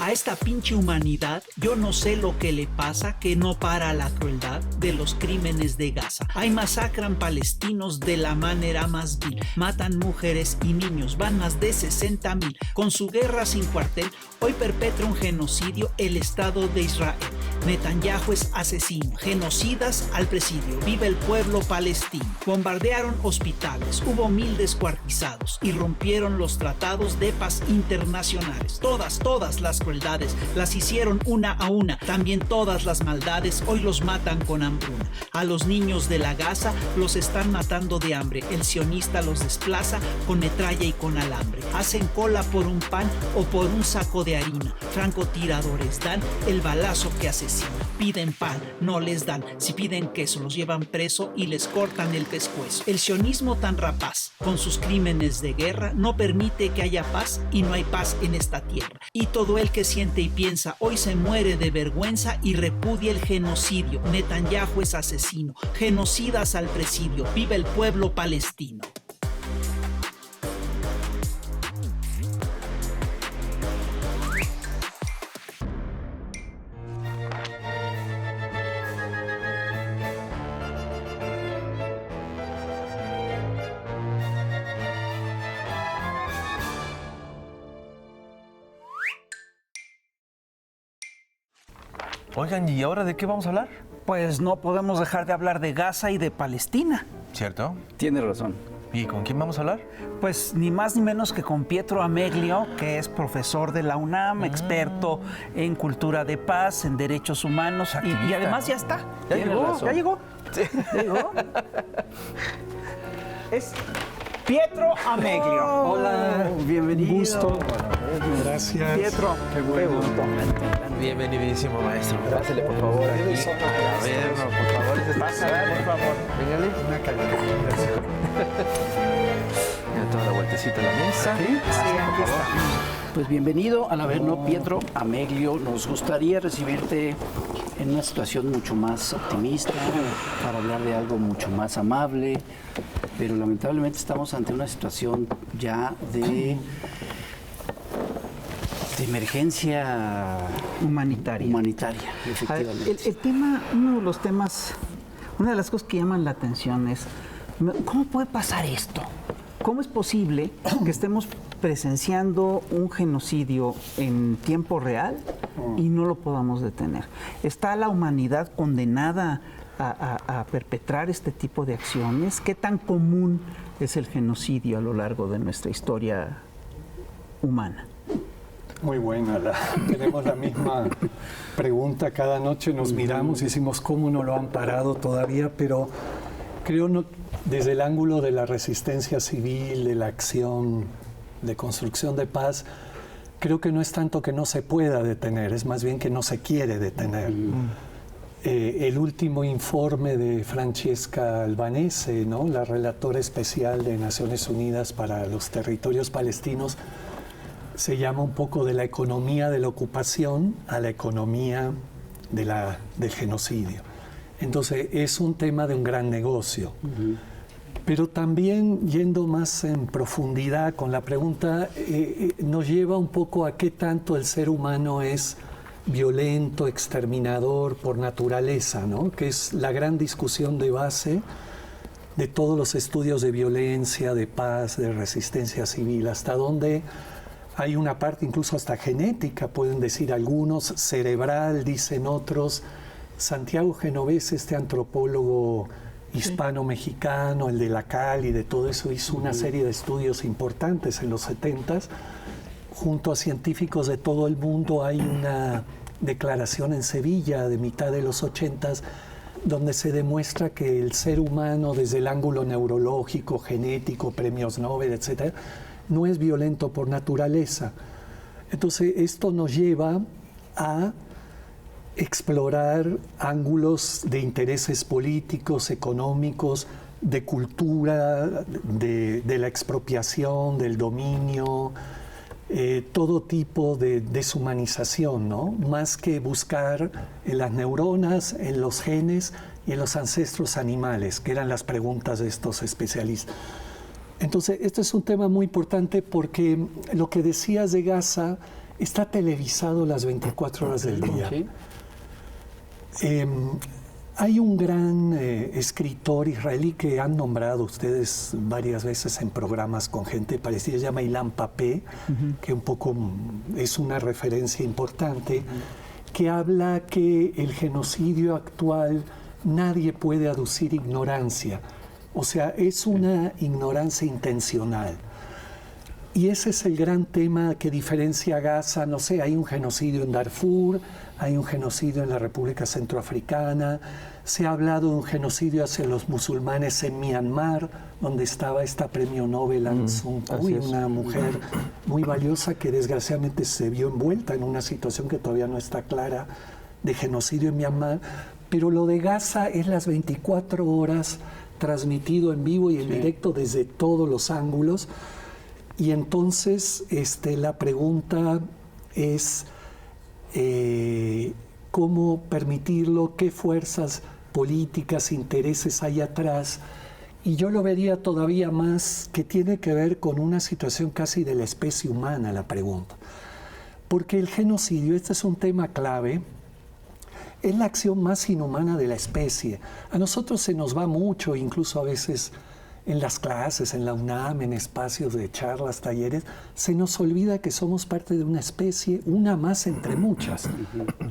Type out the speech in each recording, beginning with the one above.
A esta pinche humanidad, yo no sé lo que le pasa, que no para la crueldad de los crímenes de Gaza. Hay masacran palestinos de la manera más vil, matan mujeres y niños, van más de 60,000. Con su guerra sin cuartel, hoy perpetra un genocidio el Estado de Israel. Netanyahu es asesino, genocidas al presidio, vive el pueblo palestino. Bombardearon hospitales, hubo 1,000 descuartizados y rompieron los tratados de paz internacionales. Todas las crueldades las hicieron una a una, también todas las maldades hoy los matan con hambruna. A los niños de la Gaza los están matando de hambre, el sionista los desplaza con metralla y con alambre. Hacen cola por un pan o por un saco de harina, francotiradores dan el balazo que asesina. Piden pan, no les dan, si piden queso los llevan preso y les cortan el pescuezo. El sionismo tan rapaz, con sus crímenes de guerra, no permite que haya paz y no hay paz en esta tierra. Y todo el que siente y piensa hoy se muere de vergüenza y repudia el genocidio. Netanyahu es asesino, genocidas al presidio, vive el pueblo palestino. Oigan, ¿y ahora de qué vamos a hablar? Pues no podemos dejar de hablar de Gaza y de Palestina. ¿Cierto? Tiene razón. ¿Y con quién vamos a hablar? Pues ni más ni menos que con Pietro Ameglio, que es profesor de la UNAM, experto en cultura de paz, en derechos humanos, y además ya está. ¿Ya llegó? ¿Ya llegó? Sí. ¿Ya llegó? Es Pietro Ameglio. Hola, bienvenido. Gusto. Gracias. Pietro, Qué bueno. Bienvenidísimo, maestro. Pásale, por favor. Aquí. A ver, por favor. Pásale, por favor. Véngale. Una calificación. Mira toda la vueltecita a la mesa. Sí, aquí está. Pues bienvenido al Averno, Pietro Ameglio. Nos gustaría recibirte en una situación mucho más optimista, para hablar de algo mucho más amable, pero lamentablemente estamos ante una situación ya de emergencia humanitaria. efectivamente. El tema, una de las cosas que llaman la atención es, ¿cómo puede pasar esto? ¿Cómo es posible que estemos presenciando un genocidio en tiempo real y no lo podamos detener? ¿Está la humanidad condenada a perpetrar este tipo de acciones? ¿Qué tan común es el genocidio a lo largo de nuestra historia humana? Muy buena. Tenemos la misma pregunta cada noche, nos miramos y decimos cómo no lo han parado todavía, pero creo desde el ángulo de la resistencia civil, de la acción de construcción de paz, creo que no es tanto que no se pueda detener, es más bien que no se quiere detener. El último informe de Francesca Albanese, ¿no?, la relatora especial de Naciones Unidas para los territorios palestinos, se llama un poco de la economía de la ocupación a la economía del genocidio. Entonces es un tema de un gran negocio. Pero también, yendo más en profundidad con la pregunta, nos lleva un poco a qué tanto el ser humano es violento, exterminador por naturaleza, ¿no?, que es la gran discusión de base de todos los estudios de violencia, de paz, de resistencia civil, hasta donde hay una parte incluso hasta genética, pueden decir algunos, cerebral, dicen otros. Santiago Genovese, este antropólogo hispano-mexicano, el de la Cal y de todo eso, hizo una serie de estudios importantes en los 70s. Junto a científicos de todo el mundo hay una declaración en Sevilla de mitad de los 80s donde se demuestra que el ser humano, desde el ángulo neurológico, genético, premios Nobel, etcétera, no es violento por naturaleza. Entonces, esto nos lleva a explorar ángulos de intereses políticos, económicos, de cultura, de la expropiación, del dominio, todo tipo de deshumanización, ¿no? Más que buscar en las neuronas, en los genes y en los ancestros animales, que eran las preguntas de estos especialistas. Entonces, este es un tema muy importante porque lo que decías de Gaza está televisado las 24 horas del día. Sí. Hay un gran escritor israelí que han nombrado ustedes varias veces en programas con gente parecida, se llama Ilan Pappé, que un poco es una referencia importante, que habla que el genocidio actual nadie puede aducir ignorancia, o sea, es una ignorancia intencional. Y ese es el gran tema que diferencia a Gaza. No sé, hay un genocidio en Darfur, hay un genocidio en la República Centroafricana, se ha hablado de un genocidio hacia los musulmanes en Myanmar, donde estaba esta premio Nobel Aung San Suu Kyi, una mujer muy valiosa que desgraciadamente se vio envuelta en una situación que todavía no está clara de genocidio en Myanmar. Pero lo de Gaza es las 24 horas transmitido en vivo y en directo desde todos los ángulos. Y entonces la pregunta es cómo permitirlo, qué fuerzas políticas, intereses hay atrás. Y yo lo vería todavía más que tiene que ver con una situación casi de la especie humana, la pregunta. Porque el genocidio, este es un tema clave, es la acción más inhumana de la especie. A nosotros se nos va mucho, incluso a veces en las clases, en la UNAM, en espacios de charlas, talleres, se nos olvida que somos parte de una especie, una más entre muchas,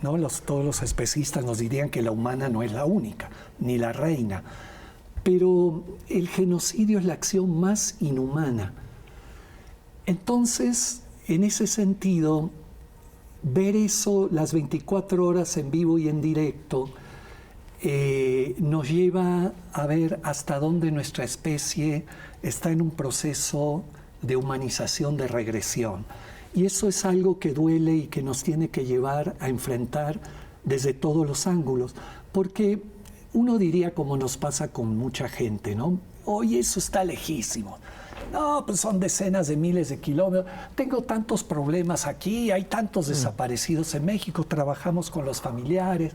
¿no? Todos los especistas nos dirían que la humana no es la única, ni la reina. Pero el genocidio es la acción más inhumana. Entonces, en ese sentido, ver eso las 24 horas en vivo y en directo nos lleva a ver hasta dónde nuestra especie está en un proceso de humanización, de regresión. Y eso es algo que duele y que nos tiene que llevar a enfrentar desde todos los ángulos. Porque uno diría, como nos pasa con mucha gente, ¿no? Oye, eso está lejísimo. No, pues son decenas de miles de kilómetros. Tengo tantos problemas aquí, hay tantos desaparecidos en México, trabajamos con los familiares.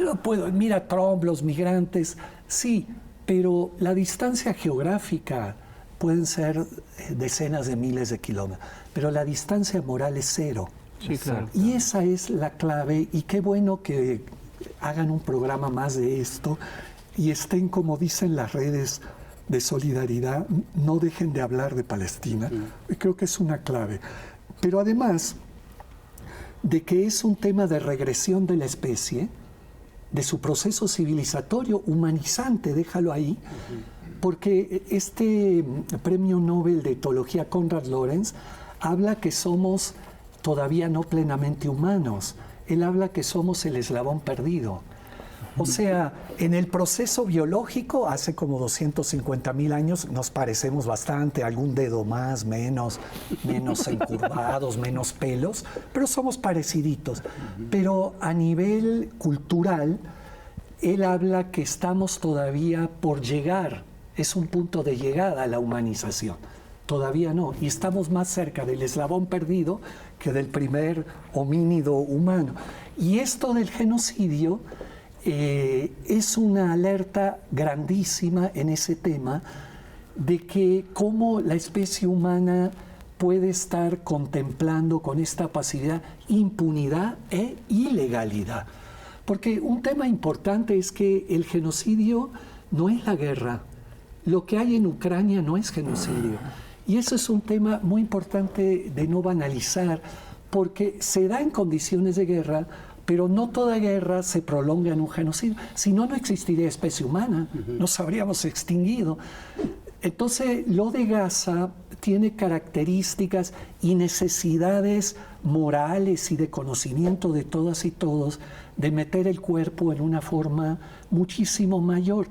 No puedo, mira Trump, los migrantes. Sí, pero la distancia geográfica pueden ser decenas de miles de kilómetros, pero la distancia moral es cero. Sí, claro. Y esa es la clave, y qué bueno que hagan un programa más de esto y estén, como dicen las redes de solidaridad, no dejen de hablar de Palestina. Creo que es una clave. Pero además de que es un tema de regresión de la especie, de su proceso civilizatorio, humanizante, déjalo ahí, porque este premio Nobel de Etología Konrad Lorenz habla que somos todavía no plenamente humanos. Él habla que somos el eslabón perdido. O sea, en el proceso biológico, hace como 250,000 años, nos parecemos bastante, algún dedo más, menos encurvados, menos pelos, pero somos pareciditos. Pero a nivel cultural, él habla que estamos todavía por llegar, es un punto de llegada a la humanización. Todavía no, y estamos más cerca del eslabón perdido que del primer homínido humano. Y esto del genocidio es una alerta grandísima en ese tema de que cómo la especie humana puede estar contemplando con esta pasividad impunidad e ilegalidad. Porque un tema importante es que el genocidio no es la guerra. Lo que hay en Ucrania no es genocidio. Y eso es un tema muy importante de no banalizar, porque se da en condiciones de guerra, pero no toda guerra se prolonga en un genocidio. Si no, no existiría especie humana, nos habríamos extinguido. Entonces, lo de Gaza tiene características y necesidades morales y de conocimiento de todas y todos de meter el cuerpo en una forma muchísimo mayor.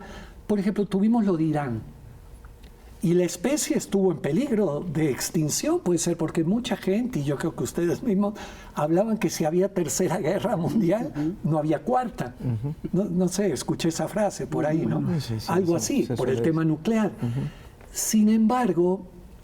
Por ejemplo, tuvimos lo de Irán. Y la especie estuvo en peligro de extinción, puede ser porque mucha gente, y yo creo que ustedes mismos, hablaban que si había tercera guerra mundial, no había cuarta. No sé, escuché esa frase por ahí, ¿no? Sí, algo así, por el tema nuclear. Sin embargo,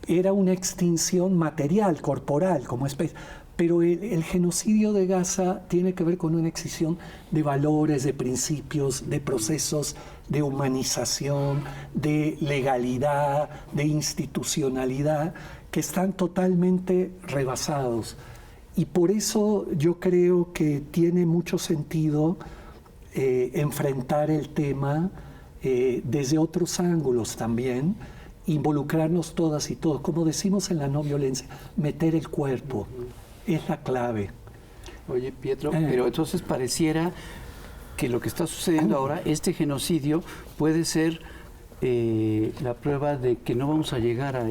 era una extinción material, corporal, como especie. Pero el genocidio de Gaza tiene que ver con una extinción de valores, de principios, de procesos de humanización, de legalidad, de institucionalidad, que están totalmente rebasados. Y por eso yo creo que tiene mucho sentido enfrentar el tema desde otros ángulos también, involucrarnos todas y todos. Como decimos en la no violencia, meter el cuerpo es la clave. Oye, Pietro, pero entonces pareciera que lo que está sucediendo ahora, este genocidio, puede ser la prueba de que no vamos a llegar a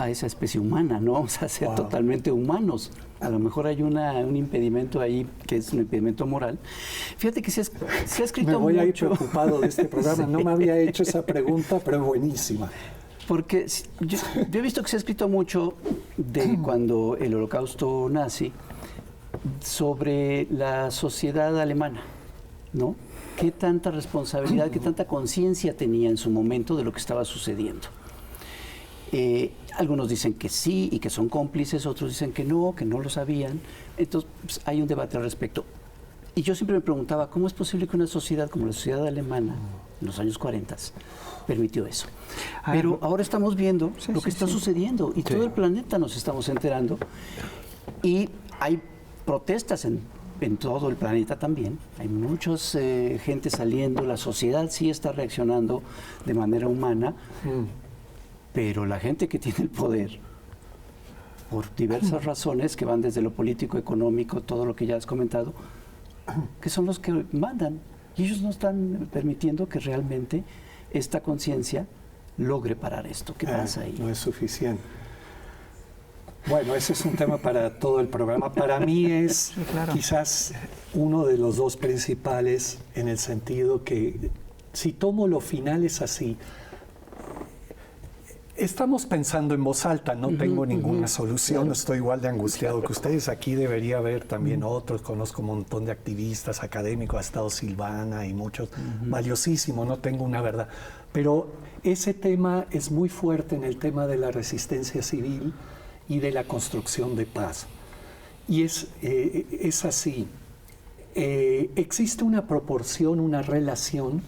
esa especie humana, no vamos a ser totalmente humanos. A lo mejor hay un impedimento ahí que es un impedimento moral. Fíjate que se ha escrito me voy mucho. A ir preocupado de este programa. Sí. No me había hecho esa pregunta, pero es buenísima. Porque yo he visto que se ha escrito mucho de cuando el holocausto nazi sobre la sociedad alemana, ¿no? ¿Qué tanta responsabilidad, qué tanta conciencia tenía en su momento de lo que estaba sucediendo? Algunos dicen que sí y que son cómplices, otros dicen que no lo sabían. Entonces pues, hay un debate al respecto. Y yo siempre me preguntaba, ¿cómo es posible que una sociedad como la sociedad alemana, en los años 40, permitió eso? Pero ahora estamos viendo lo que está sucediendo y todo el planeta nos estamos enterando. Y hay protestas en todo el planeta también. Hay muchas gente saliendo, la sociedad sí está reaccionando de manera humana. Pero la gente que tiene el poder, por diversas razones que van desde lo político, económico, todo lo que ya has comentado, que son los que mandan. Y ellos no están permitiendo que realmente esta conciencia logre parar esto. ¿Qué pasa ahí? No es suficiente. Bueno, ese es un tema para todo el programa. Para mí es quizás uno de los dos principales, en el sentido que, si tomo lo final, es así. Estamos pensando en voz alta, no tengo ninguna solución, estoy igual de angustiado que ustedes. Aquí debería haber también otros, conozco un montón de activistas académicos, ha estado Silvana y muchos, valiosísimo, no tengo una verdad. Pero ese tema es muy fuerte en el tema de la resistencia civil y de la construcción de paz. Y es así. Existe una proporción, una relación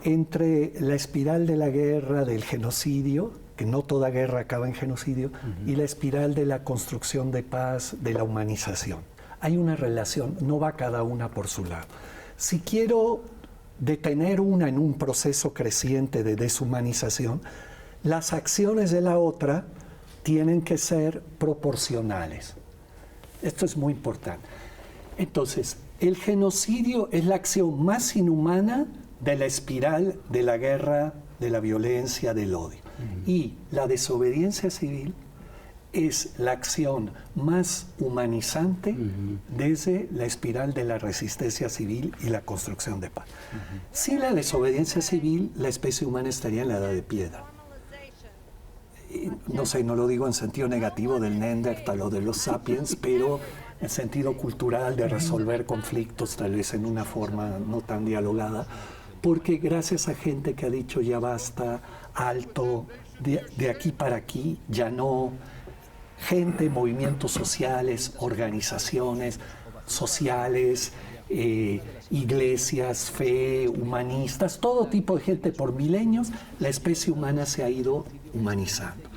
entre la espiral de la guerra, del genocidio, que no toda guerra acaba en genocidio, y la espiral de la construcción de paz, de la humanización. Hay una relación, no va cada una por su lado. Si quiero detener una en un proceso creciente de deshumanización, las acciones de la otra tienen que ser proporcionales. Esto es muy importante. Entonces, el genocidio es la acción más inhumana de la espiral de la guerra, de la violencia, del odio. Y la desobediencia civil es la acción más humanizante desde la espiral de la resistencia civil y la construcción de paz. Sin la desobediencia civil, la especie humana estaría en la edad de piedra. No sé, no lo digo en sentido negativo del Neandertal o de los sapiens, pero en sentido cultural de resolver conflictos tal vez en una forma no tan dialogada, porque gracias a gente que ha dicho ya basta, alto, de aquí para aquí, ya no, gente, movimientos sociales, organizaciones sociales, iglesias, fe, humanistas, todo tipo de gente por milenios, la especie humana se ha ido humanizando.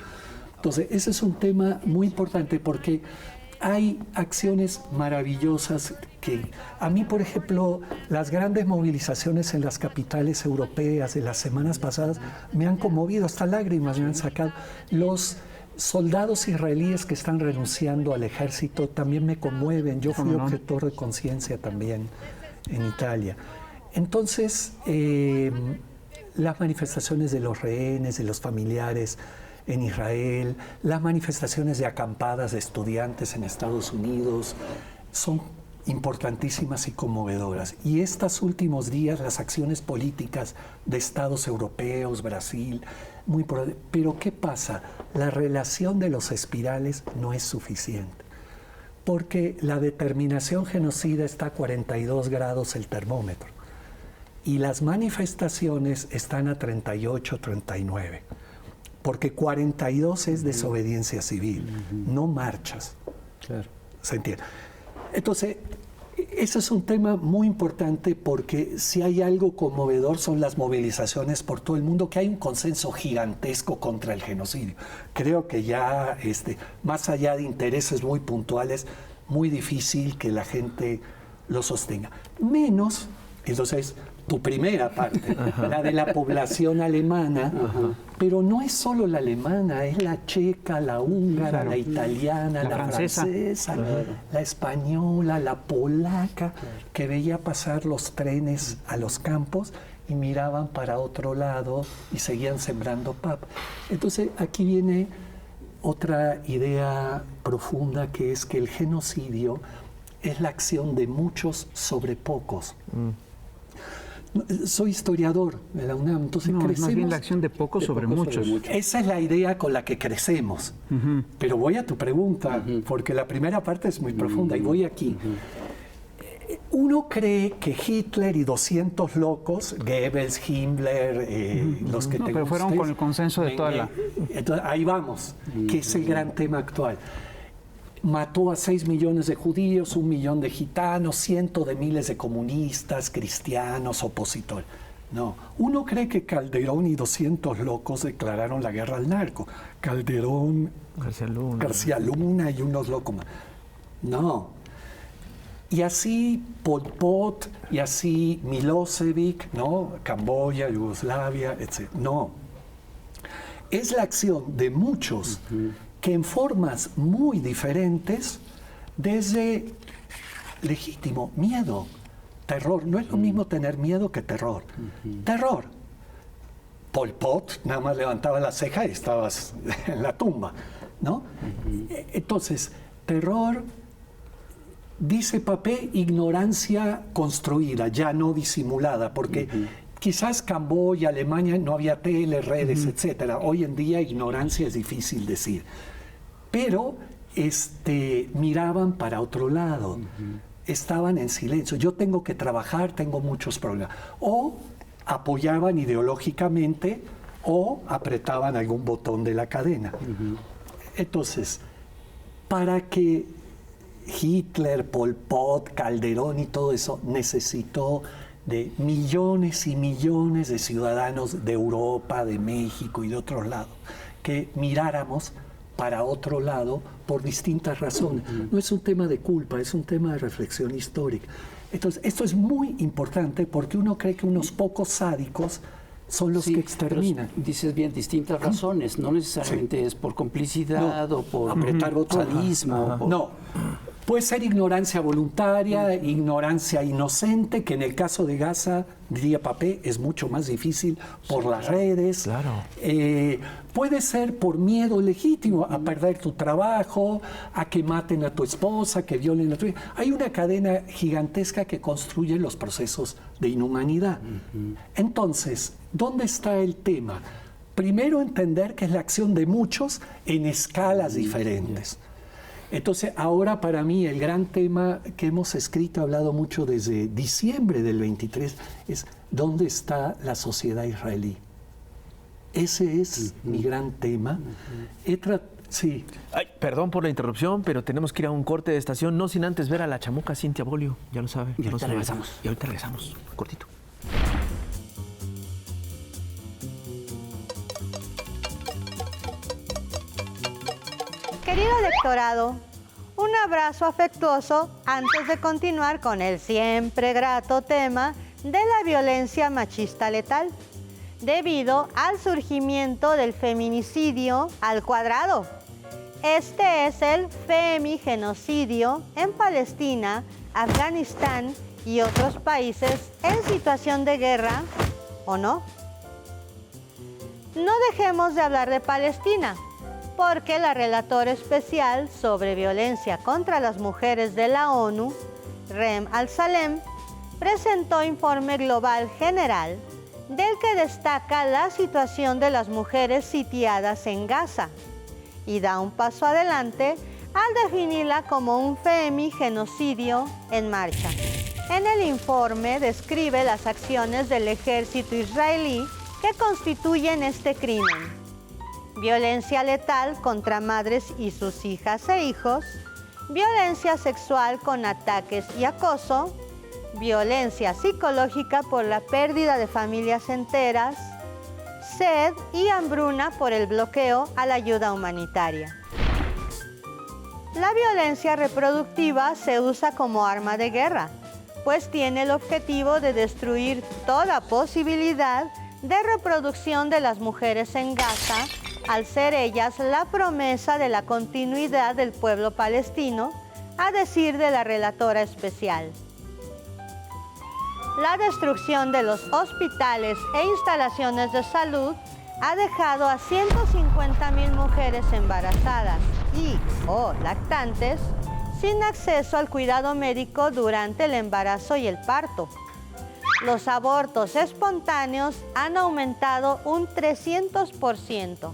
Entonces, ese es un tema muy importante porque hay acciones maravillosas que a mí, por ejemplo, las grandes movilizaciones en las capitales europeas de las semanas pasadas me han conmovido, hasta lágrimas me han sacado. Los soldados israelíes que están renunciando al ejército también me conmueven. Yo fui objetor de conciencia también en Italia. Entonces, las manifestaciones de los rehenes, de los familiares en Israel, las manifestaciones de acampadas de estudiantes en Estados Unidos son importantísimas y conmovedoras. Y estos últimos días, las acciones políticas de estados europeos, Brasil, muy importante. Pero ¿qué pasa? La relación de los espirales no es suficiente, porque la determinación genocida está a 42 grados el termómetro y las manifestaciones están a 38, 39, porque 42 es desobediencia civil, no marchas. Claro. ¿Se entiende? Entonces, Ese es un tema muy importante porque si hay algo conmovedor son las movilizaciones por todo el mundo, que hay un consenso gigantesco contra el genocidio. Creo que ya, más allá de intereses muy puntuales, muy difícil que la gente lo sostenga. Menos, entonces, tu primera parte, la de la población alemana, pero no es solo la alemana, es la checa, la húngara, la italiana, la francesa, la española, la polaca, que veía pasar los trenes a los campos y miraban para otro lado y seguían sembrando papa. Entonces, aquí viene otra idea profunda, que es que el genocidio es la acción de muchos sobre pocos. Soy historiador de la UNAM, entonces crecemos... Más bien la acción de pocos sobre muchos. Esa es la idea con la que crecemos. Pero voy a tu pregunta, porque la primera parte es muy profunda y voy aquí. Uno cree que Hitler y 200 locos, Goebbels, Himmler, los que te pero fueron gustes, con el consenso de toda la... Entonces, ahí vamos, que es el gran tema actual. Mató a 6 millones de judíos, 1 millón de gitanos, cientos de miles de comunistas, cristianos, opositores. No, uno cree que Calderón y 200 locos declararon la guerra al narco. Calderón, García Luna y unos locos más. No. Y así Pol Pot, y así Milosevic, ¿no? Camboya, Yugoslavia, etc. No. Es la acción de muchos que en formas muy diferentes, desde legítimo miedo, terror. No es lo mismo tener miedo que terror. Terror. Pol Pot nada más levantaba la ceja y estabas en la tumba, ¿no? Entonces, terror, dice Papé, ignorancia construida, ya no disimulada, porque quizás Camboya, Alemania, no había tele, redes, etcétera. Hoy en día ignorancia es difícil decir. Pero miraban para otro lado, estaban en silencio. Yo tengo que trabajar, tengo muchos problemas. O apoyaban ideológicamente o apretaban algún botón de la cadena. Entonces, para que Hitler, Pol Pot, Calderón y todo eso necesitó de millones y millones de ciudadanos de Europa, de México y de otros lados, que miráramos para otro lado por distintas razones. No es un tema de culpa, es un tema de reflexión histórica. Entonces, esto es muy importante porque uno cree que unos pocos sádicos son los que exterminan. Dices bien, distintas razones, no necesariamente es por complicidad o por apretar botones. Sadismo. No. Puede ser ignorancia voluntaria, ignorancia inocente, que en el caso de Gaza, diría Papé, es mucho más difícil por las redes. Claro. Puede ser por miedo legítimo a perder tu trabajo, a que maten a tu esposa, que violen a tu hija. Hay una cadena gigantesca que construye los procesos de inhumanidad. Entonces, ¿dónde está el tema? Primero, entender que es la acción de muchos en escalas diferentes. Entonces, ahora para mí el gran tema que hemos escrito, hablado mucho desde diciembre del 23, es ¿dónde está la sociedad israelí? Ese es mi gran tema. Sí. Ay, perdón por la interrupción, pero tenemos que ir a un corte de estación, no sin antes ver a la chamuca Cintia Bolio. Ya lo sabe. Y ahorita regresamos. Y ahorita regresamos. Cortito. Querido lectorado, un abrazo afectuoso antes de continuar con el siempre grato tema de la violencia machista letal, debido al surgimiento del feminicidio al cuadrado. Este es el femigenocidio en Palestina, Afganistán y otros países en situación de guerra, ¿o no? No dejemos de hablar de Palestina, porque la relatora especial sobre violencia contra las mujeres de la ONU, Rem Al-Salem, presentó informe global general del que destaca la situación de las mujeres sitiadas en Gaza y da un paso adelante al definirla como un femigenocidio en marcha. En el informe describe las acciones del ejército israelí que constituyen este crimen: violencia letal contra madres y sus hijas e hijos, violencia sexual con ataques y acoso, violencia psicológica por la pérdida de familias enteras, sed y hambruna por el bloqueo a la ayuda humanitaria. La violencia reproductiva se usa como arma de guerra, pues tiene el objetivo de destruir toda posibilidad de reproducción de las mujeres en Gaza, al ser ellas la promesa de la continuidad del pueblo palestino, a decir de la relatora especial. La destrucción de los hospitales e instalaciones de salud ha dejado a 150,000 mujeres embarazadas y o lactantes sin acceso al cuidado médico durante el embarazo y el parto. Los abortos espontáneos han aumentado un 300%.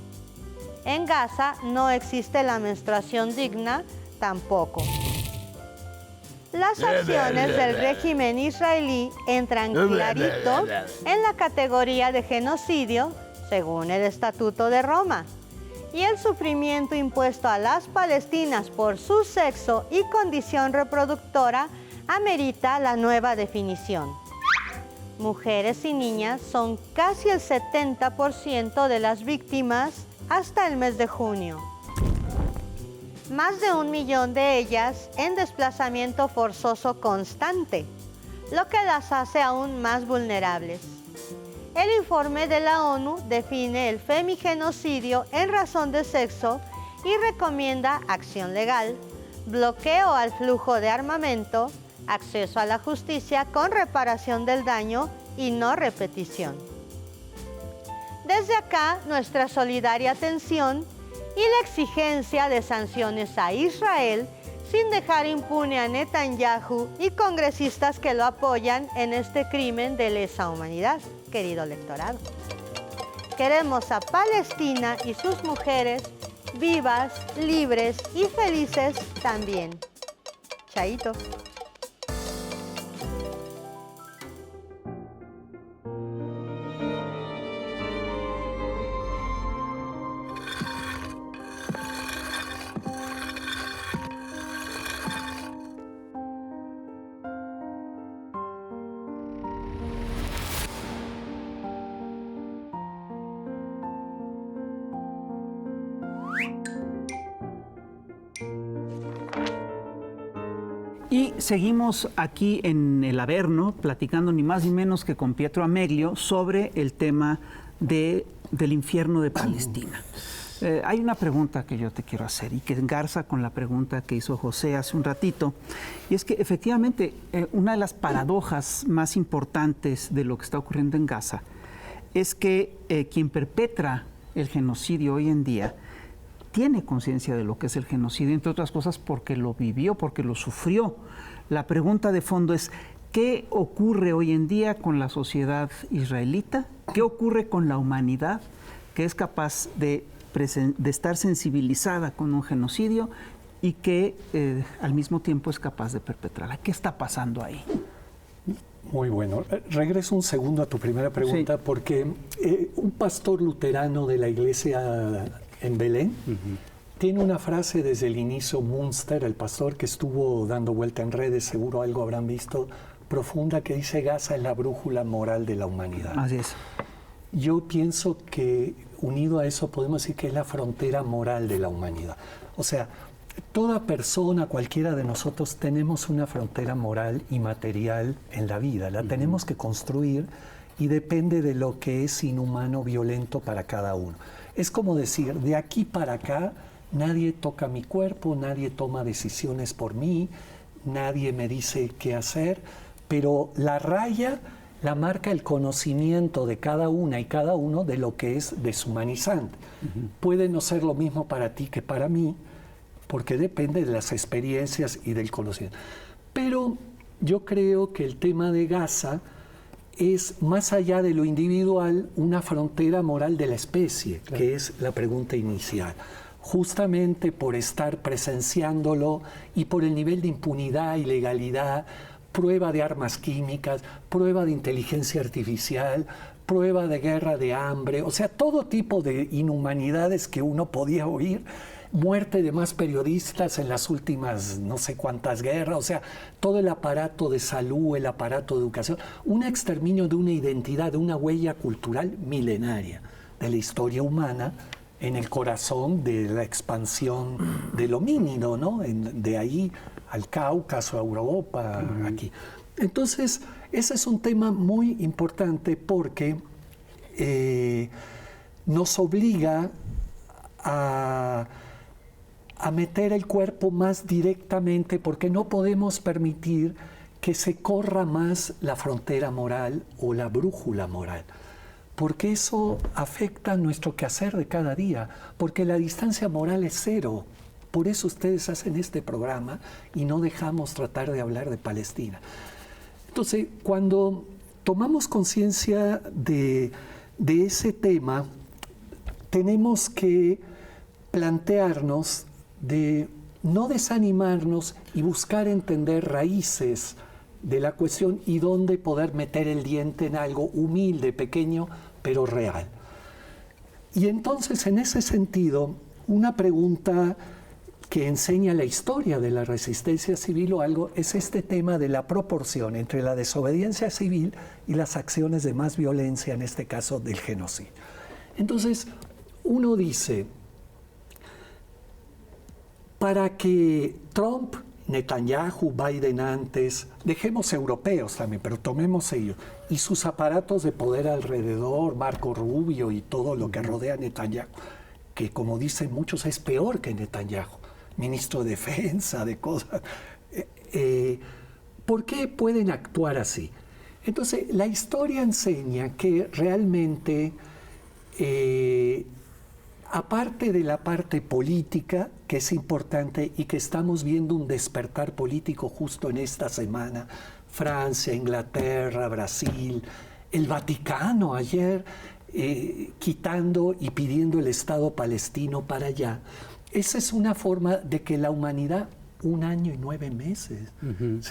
En Gaza no existe la menstruación digna tampoco. Las acciones del régimen israelí entran clarito en la categoría de genocidio, según el Estatuto de Roma, y el sufrimiento impuesto a las palestinas por su sexo y condición reproductora amerita la nueva definición. Mujeres y niñas son casi el 70% de las víctimas hasta el mes de junio. Más de 1 millón de ellas en desplazamiento forzoso constante, lo que las hace aún más vulnerables. El informe de la ONU define el femigenocidio en razón de sexo y recomienda acción legal, bloqueo al flujo de armamento, acceso a la justicia con reparación del daño y no repetición. Desde acá, nuestra solidaria atención y la exigencia de sanciones a Israel sin dejar impune a Netanyahu y congresistas que lo apoyan en este crimen de lesa humanidad, querido electorado. Queremos a Palestina y sus mujeres vivas, libres y felices también. Chaito. Y seguimos aquí en el Averno, platicando ni más ni menos que con Pietro Ameglio sobre el tema del infierno de Palestina. Hay una pregunta que yo te quiero hacer y que engarza con la pregunta que hizo José hace un ratito, y es que efectivamente una de las paradojas más importantes de lo que está ocurriendo en Gaza es que quien perpetra el genocidio hoy en día tiene conciencia de lo que es el genocidio, entre otras cosas porque lo vivió, porque lo sufrió. La pregunta de fondo es, ¿qué ocurre hoy en día con la sociedad israelita? ¿Qué ocurre con la humanidad que es capaz de estar sensibilizada con un genocidio y que al mismo tiempo es capaz de perpetrarla? ¿Qué está pasando ahí? Muy bueno. Regreso un segundo a tu primera pregunta, sí, porque un pastor luterano de la iglesia en Belén tiene una frase desde el inicio, Munster, el pastor que estuvo dando vuelta en redes, seguro algo habrán visto, profunda, que dice: Gaza es la brújula moral de la humanidad. Así es. Yo pienso que unido a eso podemos decir que es la frontera moral de la humanidad. O sea, toda persona, cualquiera de nosotros, tenemos una frontera moral y material en la vida. La tenemos que construir y depende de lo que es inhumano, violento para cada uno. Es como decir, de aquí para acá, nadie toca mi cuerpo, nadie toma decisiones por mí, nadie me dice qué hacer, pero la raya la marca el conocimiento de cada una y cada uno de lo que es deshumanizante. Puede no ser lo mismo para ti que para mí, porque depende de las experiencias y del conocimiento. Pero yo creo que el tema de Gaza es, más allá de lo individual, una frontera moral de la especie, claro, que es la pregunta inicial. Justamente por estar presenciándolo y por el nivel de impunidad, ilegalidad, prueba de armas químicas, prueba de inteligencia artificial, prueba de guerra de hambre, o sea, todo tipo de inhumanidades que uno podía oír, muerte de más periodistas en las últimas no sé cuántas guerras, o sea, todo el aparato de salud, el aparato de educación, un exterminio de una identidad, de una huella cultural milenaria de la historia humana en el corazón de la expansión del homínido, ¿no? De ahí al Cáucaso, a Europa, aquí. Entonces, ese es un tema muy importante porque nos obliga a meter el cuerpo más directamente, porque no podemos permitir que se corra más la frontera moral o la brújula moral, porque eso afecta nuestro quehacer de cada día, porque la distancia moral es cero. Por eso ustedes hacen este programa y no dejamos tratar de hablar de Palestina. Entonces, cuando tomamos conciencia de ese tema, tenemos que plantearnos de no desanimarnos y buscar entender raíces de la cuestión y dónde poder meter el diente en algo humilde, pequeño, pero real. Y entonces, en ese sentido, una pregunta que enseña la historia de la resistencia civil o algo es este tema de la proporción entre la desobediencia civil y las acciones de más violencia, en este caso del genocidio. Entonces, uno dice, para que Trump, Netanyahu, Biden antes, dejemos europeos también, pero tomemos ellos, y sus aparatos de poder alrededor, Marco Rubio y todo lo que rodea a Netanyahu, que como dicen muchos es peor que Netanyahu, ministro de Defensa, de cosas. ¿Por qué pueden actuar así? Entonces, la historia enseña que realmente, aparte de la parte política, que es importante y que estamos viendo un despertar político justo en esta semana, Francia, Inglaterra, Brasil, el Vaticano ayer, quitando y pidiendo el Estado palestino para allá. Esa es una forma de que la humanidad, 1 año y 9 meses,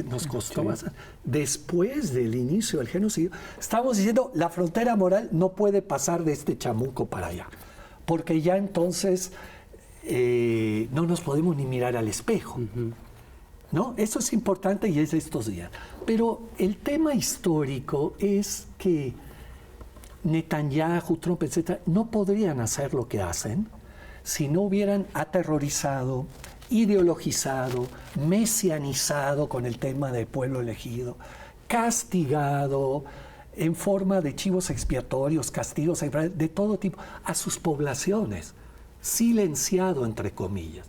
nos costó bastante. Después del inicio del genocidio, estamos diciendo la frontera moral no puede pasar de este chamuco para allá, porque ya entonces no nos podemos ni mirar al espejo. ¿No? Eso es importante y es de estos días. Pero el tema histórico es que Netanyahu, Trump, etc., no podrían hacer lo que hacen si no hubieran aterrorizado, ideologizado, mesianizado con el tema del pueblo elegido, castigado en forma de chivos expiatorios, castigos de todo tipo, a sus poblaciones, silenciado entre comillas.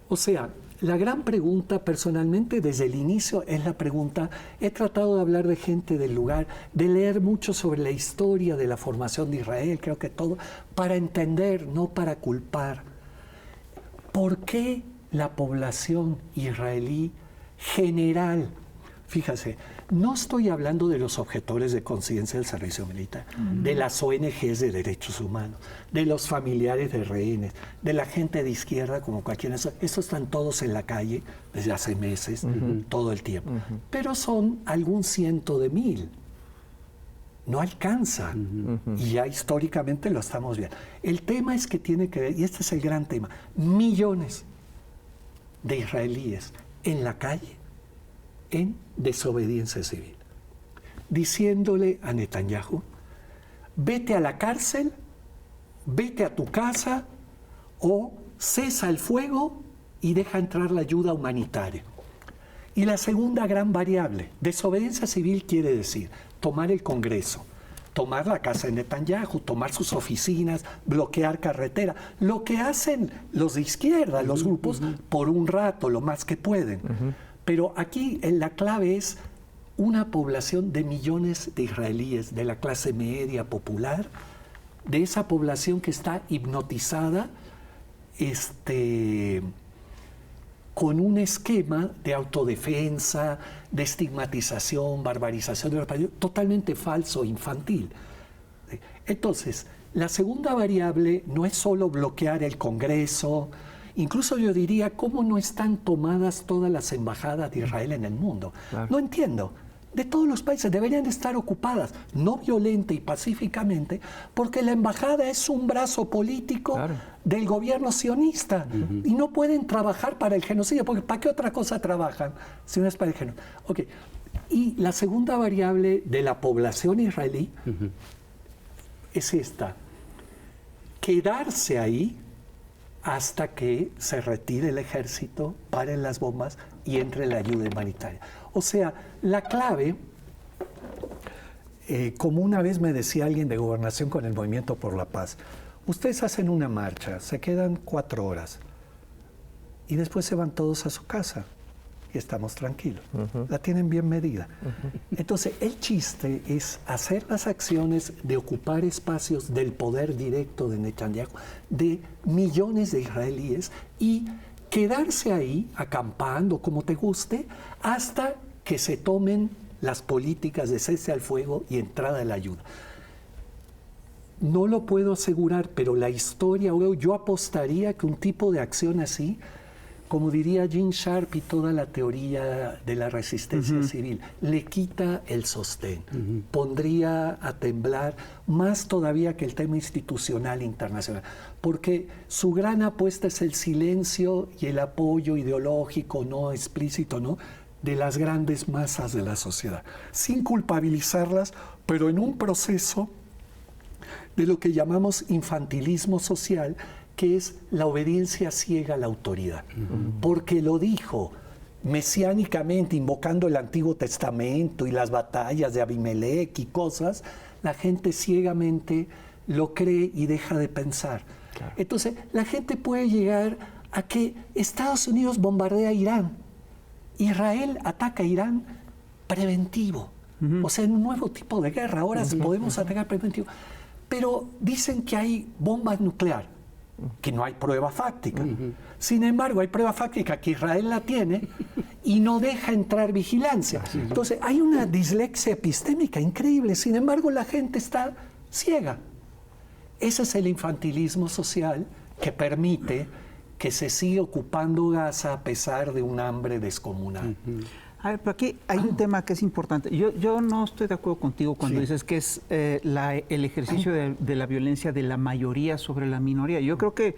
O sea, la gran pregunta, personalmente, desde el inicio, es la pregunta, he tratado de hablar de gente del lugar, de leer mucho sobre la historia de la formación de Israel, creo que todo, para entender, no para culpar. ¿Por qué la población israelí general, fíjate, no estoy hablando de los objetores de conciencia del servicio militar, de las ONGs de derechos humanos, de los familiares de rehenes, de la gente de izquierda como cualquiera, estos están todos en la calle desde hace meses, todo el tiempo, pero son algún ciento de mil, no alcanza, y ya históricamente lo estamos viendo. El tema es que tiene que ver, y este es el gran tema, millones de israelíes en la calle, en desobediencia civil, diciéndole a Netanyahu, vete a la cárcel, vete a tu casa o cesa el fuego y deja entrar la ayuda humanitaria. Y la segunda gran variable, desobediencia civil quiere decir tomar el Congreso, tomar la casa de Netanyahu, tomar sus oficinas, bloquear carretera, lo que hacen los de izquierda, los grupos, por un rato, lo más que pueden. Pero aquí la clave es una población de millones de israelíes, de la clase media, popular, de esa población que está hipnotizada con un esquema de autodefensa, de estigmatización, barbarización de los países, totalmente falso, infantil. Entonces, la segunda variable no es solo bloquear el Congreso. Incluso yo diría, ¿cómo no están tomadas todas las embajadas de Israel en el mundo? Claro. No entiendo. de todos los países deberían estar ocupadas, no violenta y pacíficamente, porque la embajada es un brazo político del gobierno sionista y no pueden trabajar para el genocidio, porque ¿para qué otra cosa trabajan si no es para el genocidio? Okay. Y la segunda variable de la población israelí es esta: quedarse ahí hasta que se retire el ejército, paren las bombas y entre la ayuda humanitaria. O sea, la clave, como una vez me decía alguien de Gobernación con el Movimiento por la Paz, ustedes hacen una marcha, se quedan 4 horas y después se van todos a su casa y estamos tranquilos. La tienen bien medida. Entonces, el chiste es hacer las acciones de ocupar espacios del poder directo de Netanyahu, de millones de israelíes, y quedarse ahí, acampando, como te guste, hasta que se tomen las políticas de cese al fuego y entrada de la ayuda. No lo puedo asegurar, pero la historia, yo apostaría que un tipo de acción así, como diría Gene Sharp y toda la teoría de la resistencia civil, le quita el sostén, pondría a temblar más todavía que el tema institucional internacional, porque su gran apuesta es el silencio y el apoyo ideológico no explícito, ¿no?, de las grandes masas de la sociedad, sin culpabilizarlas, pero en un proceso de lo que llamamos infantilismo social, que es la obediencia ciega a la autoridad. Porque lo dijo mesiánicamente, invocando el Antiguo Testamento y las batallas de Abimelech y cosas, la gente ciegamente lo cree y deja de pensar. Claro. Entonces, la gente puede llegar a que Estados Unidos bombardea Irán, Israel ataca a Irán preventivo. O sea, en un nuevo tipo de guerra, ahora podemos atacar preventivo. Pero dicen que hay bombas nucleares, que no hay prueba fáctica. Sin embargo, hay prueba fáctica que Israel la tiene y no deja entrar vigilancia. Entonces, hay una dislexia epistémica increíble. Sin embargo, la gente está ciega. Ese es el infantilismo social que permite que se siga ocupando Gaza a pesar de un hambre descomunal. A ver, pero aquí hay un tema que es importante. Yo no estoy de acuerdo contigo cuando dices que es el ejercicio de la violencia de la mayoría sobre la minoría. Yo creo que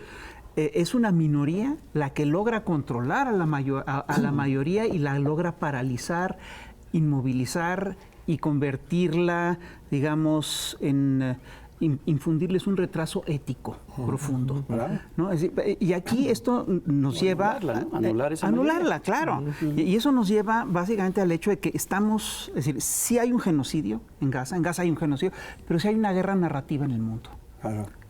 es una minoría la que logra controlar a la mayoría y la logra paralizar, inmovilizar y convertirla, digamos, en infundirles un retraso ético profundo, ¿no? Es decir, y aquí esto nos lleva a anularla, claro. Y eso nos lleva básicamente al hecho de que estamos, es decir, sí hay un genocidio en Gaza hay un genocidio, pero sí hay una guerra narrativa en el mundo.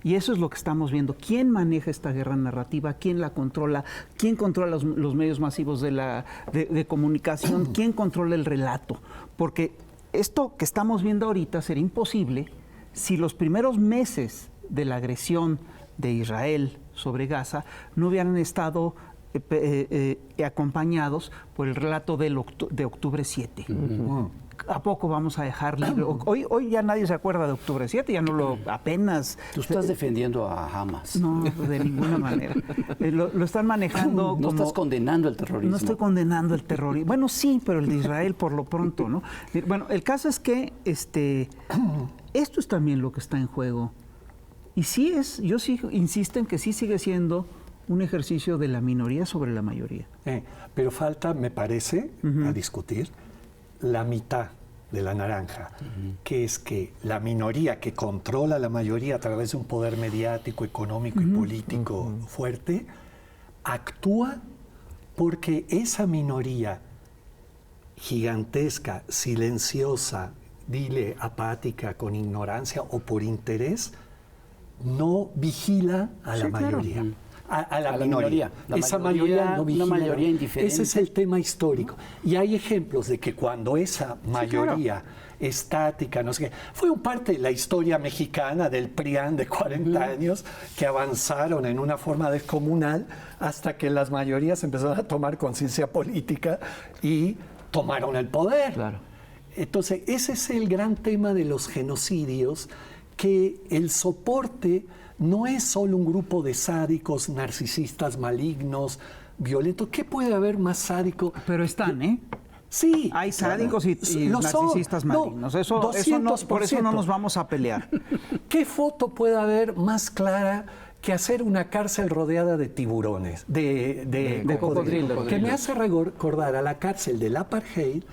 Y eso es lo que estamos viendo. ¿Quién maneja esta guerra narrativa? ¿Quién la controla? ¿Quién controla los medios masivos de comunicación? ¿Quién controla el relato? Porque esto que estamos viendo ahorita sería imposible si los primeros meses de la agresión de Israel sobre Gaza no hubieran estado acompañados por el relato de octubre 7. ¿A poco vamos a dejar libre? Hoy ya nadie se acuerda de octubre 7, ya no lo apenas... Tú estás defendiendo a Hamas. No, de ninguna manera. Lo están manejando como... No estás condenando el terrorismo. No estoy condenando el terrorismo. Bueno, sí, pero el de Israel por lo pronto, ¿no? Bueno, el caso es que esto es también lo que está en juego. Y yo sí insisto en que sí sigue siendo un ejercicio de la minoría sobre la mayoría. Pero falta, me parece, a discutir, la mitad de la naranja, que es que la minoría que controla la mayoría a través de un poder mediático, económico y político fuerte, actúa porque esa minoría gigantesca, silenciosa, apática, con ignorancia o por interés, no vigila a la mayoría. A la minoría. Esa mayoría no vigila. Una mayoría indiferente. Ese es el tema histórico. Y hay ejemplos de que cuando esa mayoría estática, no sé qué, fue un parte de la historia mexicana del PRIAN de 40 años, que avanzaron en una forma descomunal hasta que las mayorías empezaron a tomar conciencia política y tomaron el poder. Claro. Entonces, ese es el gran tema de los genocidios, que el soporte no es solo un grupo de sádicos, narcisistas, malignos, violentos. ¿Qué puede haber más sádico? Pero están, Sí. Hay sádicos y lo son. narcisistas malignos. Por eso no nos vamos a pelear. ¿Qué foto puede haber más clara que hacer una cárcel rodeada de tiburones, de cocodrilos? Que me hace recordar a la cárcel del apartheid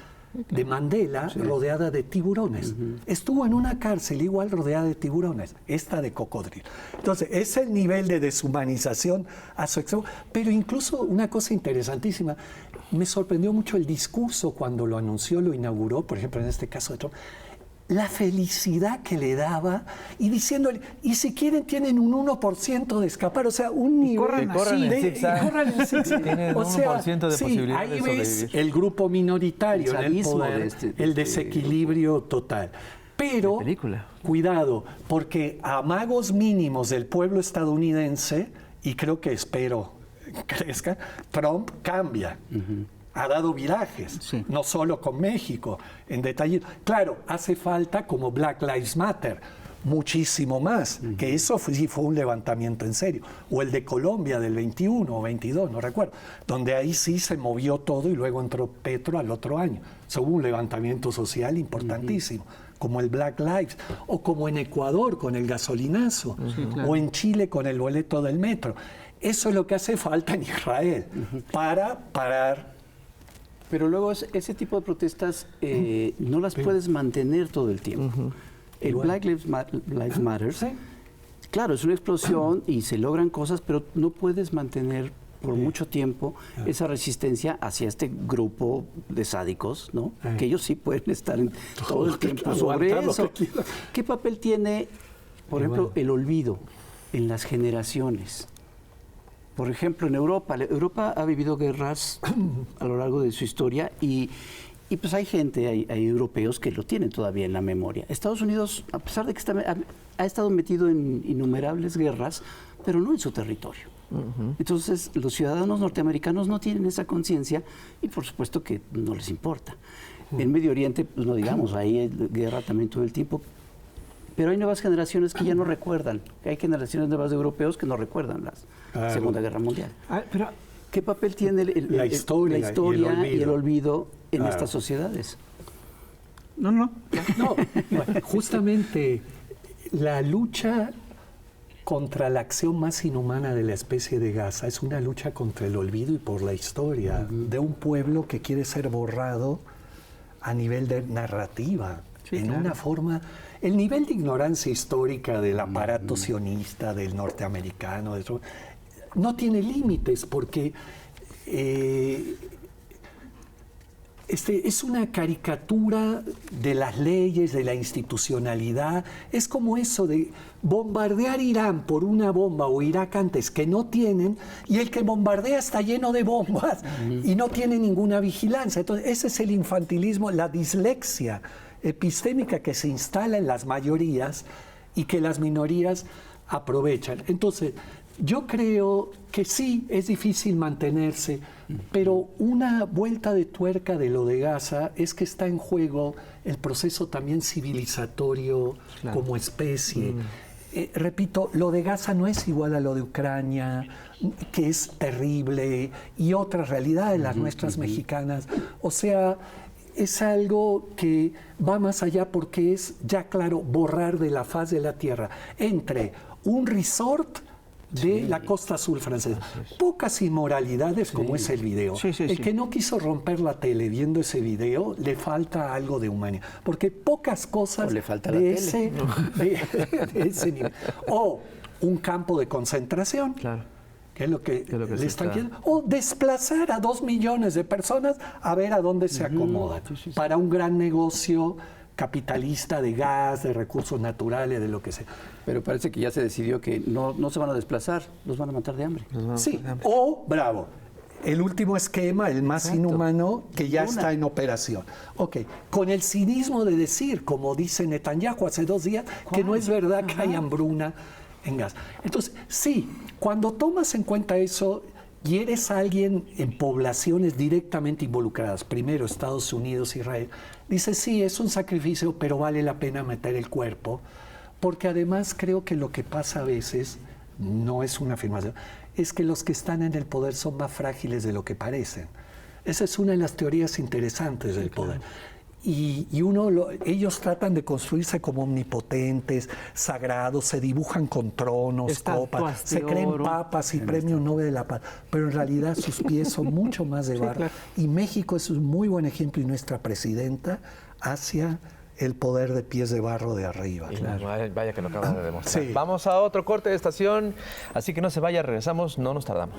de Mandela, rodeada de tiburones. Estuvo en una cárcel igual rodeada de tiburones, esta de cocodrilo. Entonces, es el nivel de deshumanización a su extremo. Pero incluso una cosa interesantísima, me sorprendió mucho el discurso cuando lo anunció, lo inauguró, por ejemplo, en este caso de Trump, la felicidad que le daba y diciéndole, y si quieren tienen un 1% de escapar, o sea, un nivel... Corran en zigzag. Tienen o sea, 1% de posibilidad de ahí ves sobrevivir. el grupo minoritario en el sadismo poder, el desequilibrio total. Pero, cuidado, porque a magos mínimos del pueblo estadounidense, y creo que espero crezca, Trump cambia. Ha dado virajes, no solo con México, en detalle. Claro, hace falta como Black Lives Matter, muchísimo más, que eso sí fue un levantamiento en serio. O el de Colombia del 21 o 22, no recuerdo, donde ahí sí se movió todo y luego entró Petro al otro año. O sea, hubo un levantamiento social importantísimo, como el Black Lives, o como en Ecuador con el gasolinazo, o en Chile con el boleto del metro. Eso es lo que hace falta en Israel para parar. Pero luego ese tipo de protestas no las puedes mantener todo el tiempo. El Black Lives Matter, claro, es una explosión y se logran cosas, pero no puedes mantener por mucho tiempo esa resistencia hacia este grupo de sádicos, ¿no? Que ellos sí pueden estar todo el tiempo sobre eso. ¿Qué papel tiene, por ejemplo, el olvido en las generaciones? Por ejemplo, en Europa ha vivido guerras a lo largo de su historia y pues hay gente, hay europeos que lo tienen todavía en la memoria. Estados Unidos, a pesar de que ha estado metido en innumerables guerras, pero no en su territorio. Entonces, los ciudadanos norteamericanos no tienen esa conciencia y por supuesto que no les importa. En Medio Oriente, pues no digamos, ahí hay guerra también todo el tiempo. Pero hay nuevas generaciones que ya no recuerdan. Hay generaciones nuevas de europeos que no recuerdan la Segunda Guerra Mundial. Pero ¿qué papel tiene la historia y el olvido en estas sociedades? No, justamente la lucha contra la acción más inhumana de la especie de Gaza es una lucha contra el olvido y por la historia de un pueblo que quiere ser borrado a nivel de narrativa, una forma... El nivel de ignorancia histórica del aparato sionista, del norteamericano, no tiene límites porque es una caricatura de las leyes, de la institucionalidad. Es como eso de bombardear Irán por una bomba o Irak antes que no tienen, y el que bombardea está lleno de bombas y no tiene ninguna vigilancia. Entonces, ese es el infantilismo, la dislexia epistémica que se instala en las mayorías y que las minorías aprovechan. Entonces, yo creo que sí, es difícil mantenerse, pero una vuelta de tuerca de lo de Gaza es que está en juego el proceso también civilizatorio como especie. Repito, lo de Gaza no es igual a lo de Ucrania, que es terrible, y otras realidades, las nuestras mexicanas. O sea, es algo que va más allá porque es, ya claro, borrar de la faz de la tierra entre un resort de la costa azul francesa. Pocas inmoralidades como es el video. El que no quiso romper la tele viendo ese video, le falta algo de humanidad. Porque pocas cosas le falta de, la ese, de ese nivel. O un campo de concentración. Que es lo que le están queriendo. O desplazar a 2 millones de personas a ver a dónde se acomodan. Para un gran negocio capitalista de gas, de recursos naturales, de lo que sea. Pero parece que ya se decidió que no se van a desplazar, los van a matar de hambre. Sí, o, bravo, el último esquema, el más inhumano, que ya está en operación. Ok, con el cinismo de decir, como dice Netanyahu hace 2 días, que no es verdad que hay hambruna en Gaza. Entonces, sí, cuando tomas en cuenta eso y eres alguien en poblaciones directamente involucradas, primero Estados Unidos, Israel, dices, sí, es un sacrificio, pero vale la pena meter el cuerpo, porque además creo que lo que pasa a veces, no es una afirmación, es que los que están en el poder son más frágiles de lo que parecen. Esa es una de las teorías interesantes del poder. Y ellos tratan de construirse como omnipotentes, sagrados, se dibujan con tronos, copas, se creen papas y premios Nobel de la Paz, pero en realidad sus pies son mucho más de barro. Y México es un muy buen ejemplo, y nuestra presidenta hacia el poder de pies de barro de arriba. Claro. Vaya que lo acabas de demostrar. Sí. Vamos a otro corte de estación, así que no se vaya, regresamos, no nos tardamos.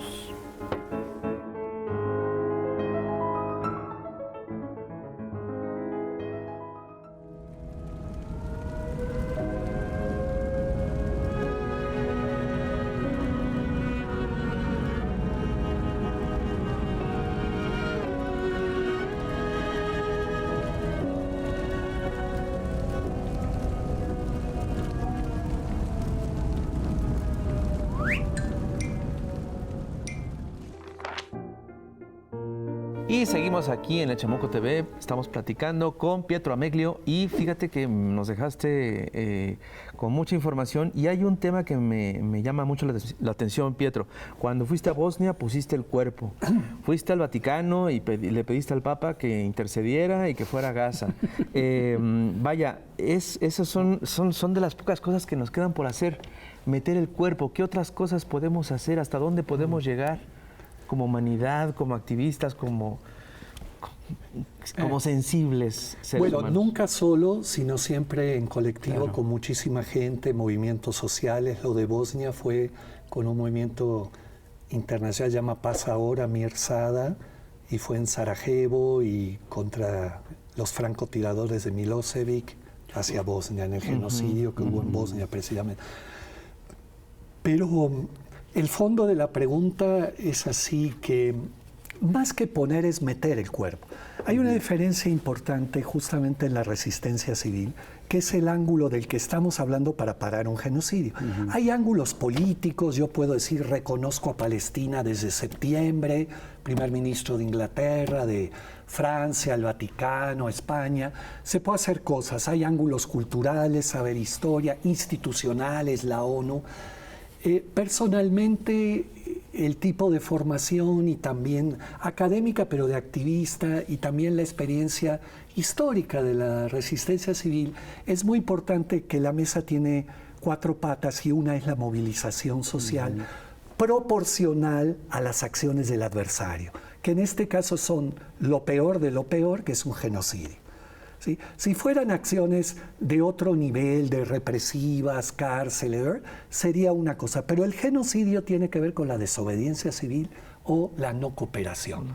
Y seguimos aquí en El Chamuco TV, estamos platicando con Pietro Ameglio y fíjate que nos dejaste con mucha información y hay un tema que me llama mucho la atención, Pietro. Cuando fuiste a Bosnia pusiste el cuerpo, fuiste al Vaticano y le pediste al Papa que intercediera y que fuera a Gaza. Vaya, esas son de las pocas cosas que nos quedan por hacer, meter el cuerpo. ¿Qué otras cosas podemos hacer? ¿Hasta dónde podemos llegar? Como humanidad, como activistas, como sensibles seres humanos. Nunca solo, sino siempre en colectivo, con muchísima gente, movimientos sociales. Lo de Bosnia fue con un movimiento internacional, se llama Paz Ahora, Mirsada, y fue en Sarajevo y contra los francotiradores de Milosevic hacia Bosnia, en el genocidio que hubo en Bosnia precisamente. Pero el fondo de la pregunta es así, que más que poner es meter el cuerpo. Hay una diferencia importante justamente en la resistencia civil, que es el ángulo del que estamos hablando para parar un genocidio. Hay ángulos políticos, yo puedo decir, reconozco a Palestina desde septiembre, primer ministro de Inglaterra, de Francia, el Vaticano, España. Se puede hacer cosas, hay ángulos culturales, saber historia, institucionales, la ONU. Personalmente, el tipo de formación y también académica, pero de activista, y también la experiencia histórica de la resistencia civil, es muy importante. Que la mesa tiene 4 patas y una es la movilización social proporcional a las acciones del adversario, que en este caso son lo peor de lo peor, que es un genocidio. ¿Sí? Si fueran acciones de otro nivel, de represivas, cárceles, sería una cosa, pero el genocidio tiene que ver con la desobediencia civil o la no cooperación.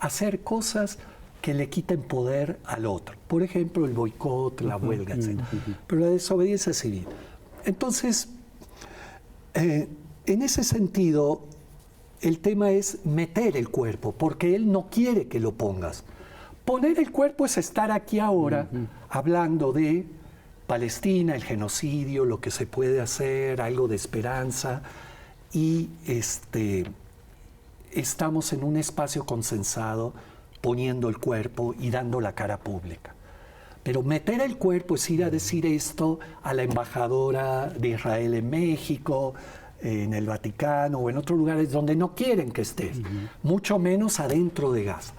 Hacer cosas que le quiten poder al otro. Por ejemplo, el boicot, la huelga, etc. Pero la desobediencia civil. Entonces, en ese sentido, el tema es meter el cuerpo, porque él no quiere que lo pongas. Poner el cuerpo es estar aquí ahora hablando de Palestina, el genocidio, lo que se puede hacer, algo de esperanza, y estamos en un espacio consensado poniendo el cuerpo y dando la cara pública. Pero meter el cuerpo es ir a decir esto a la embajadora de Israel en México, en el Vaticano o en otros lugares donde no quieren que estés, mucho menos adentro de Gaza.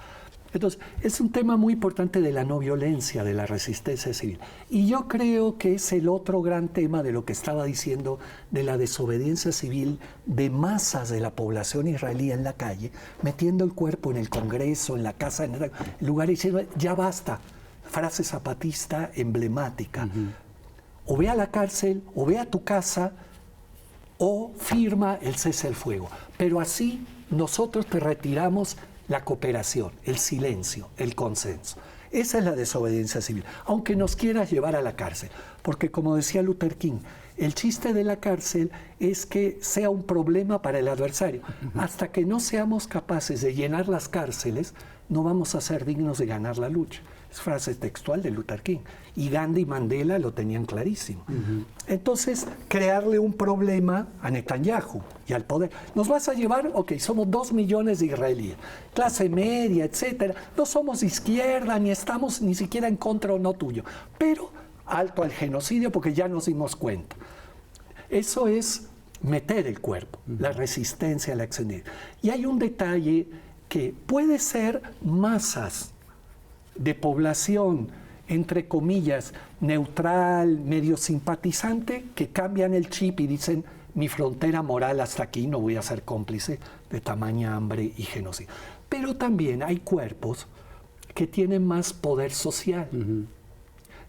Entonces, es un tema muy importante de la no violencia, de la resistencia civil. Y yo creo que es el otro gran tema de lo que estaba diciendo, de la desobediencia civil de masas de la población israelí en la calle, metiendo el cuerpo en el Congreso, en la casa, en el lugar, diciendo, ya basta. Frase zapatista emblemática. O ve a la cárcel, o ve a tu casa, o firma el cese al fuego. Pero así nosotros te retiramos la cooperación, el silencio, el consenso. Esa es la desobediencia civil, aunque nos quieras llevar a la cárcel. Porque como decía Luther King, el chiste de la cárcel es que sea un problema para el adversario. Hasta que no seamos capaces de llenar las cárceles, no vamos a ser dignos de ganar la lucha. Es frase textual de Luther King. Y Gandhi y Mandela lo tenían clarísimo. Entonces, crearle un problema a Netanyahu y al poder. ¿Nos vas a llevar? Ok, somos 2 millones de israelíes, clase media, etcétera. No somos de izquierda, ni estamos ni siquiera en contra o no tuyo. Pero alto al genocidio, porque ya nos dimos cuenta. Eso es meter el cuerpo, la resistencia a la acción. Y hay un detalle que puede ser masas de población, entre comillas, neutral, medio simpatizante, que cambian el chip y dicen, mi frontera moral hasta aquí, no voy a ser cómplice de tamaña hambre y genocidio. Pero también hay cuerpos que tienen más poder social.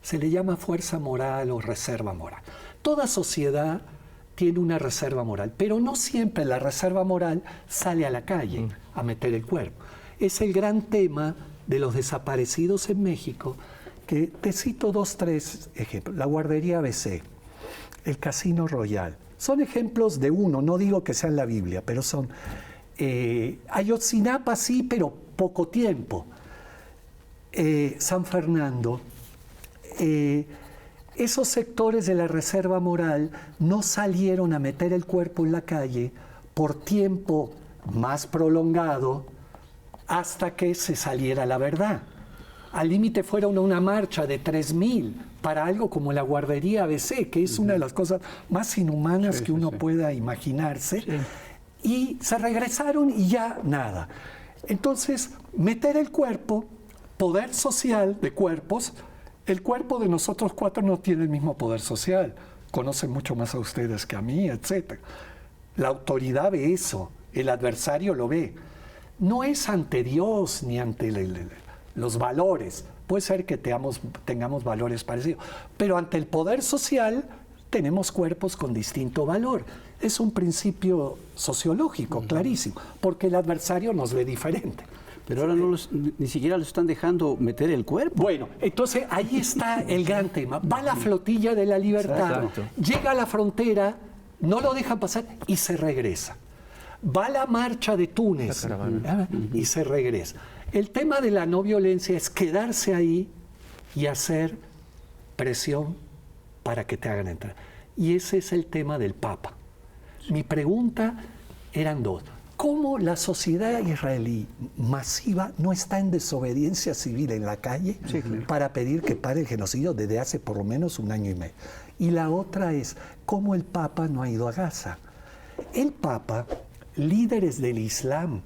Se le llama fuerza moral o reserva moral. Toda sociedad tiene una reserva moral, pero no siempre la reserva moral sale a la calle a meter el cuerpo. Es el gran tema de los desaparecidos en México, que te cito 2, 3 ejemplos. La guardería ABC, el Casino Royal. Son ejemplos de uno, no digo que sean la Biblia, pero son... Ayotzinapa sí, pero poco tiempo. San Fernando. Esos sectores de la reserva moral no salieron a meter el cuerpo en la calle por tiempo más prolongado hasta que se saliera la verdad. Al límite fueron una marcha de 3,000 para algo como la guardería ABC, que es una de las cosas más inhumanas que uno pueda imaginarse. Y se regresaron y ya nada. Entonces, meter el cuerpo, poder social de cuerpos, el cuerpo de nosotros 4 no tiene el mismo poder social. Conocen mucho más a ustedes que a mí, etc. La autoridad ve eso, el adversario lo ve. No es ante Dios ni ante los valores. Puede ser que tengamos valores parecidos, pero ante el poder social tenemos cuerpos con distinto valor. Es un principio sociológico, clarísimo, porque el adversario nos ve diferente. Pero ahora ni siquiera los están dejando meter el cuerpo. Bueno, entonces ahí está el gran tema. Va la flotilla de la libertad, llega a la frontera, no lo dejan pasar y se regresa. Va la marcha de Túnez y se regresa. El tema de la no violencia es quedarse ahí y hacer presión para que te hagan entrar. Y ese es el tema del Papa. Mi pregunta eran 2. ¿Cómo la sociedad israelí masiva no está en desobediencia civil en la calle para pedir que pare el genocidio desde hace por lo menos 1 año y medio? Y la otra es, ¿cómo el Papa no ha ido a Gaza? El Papa, líderes del Islam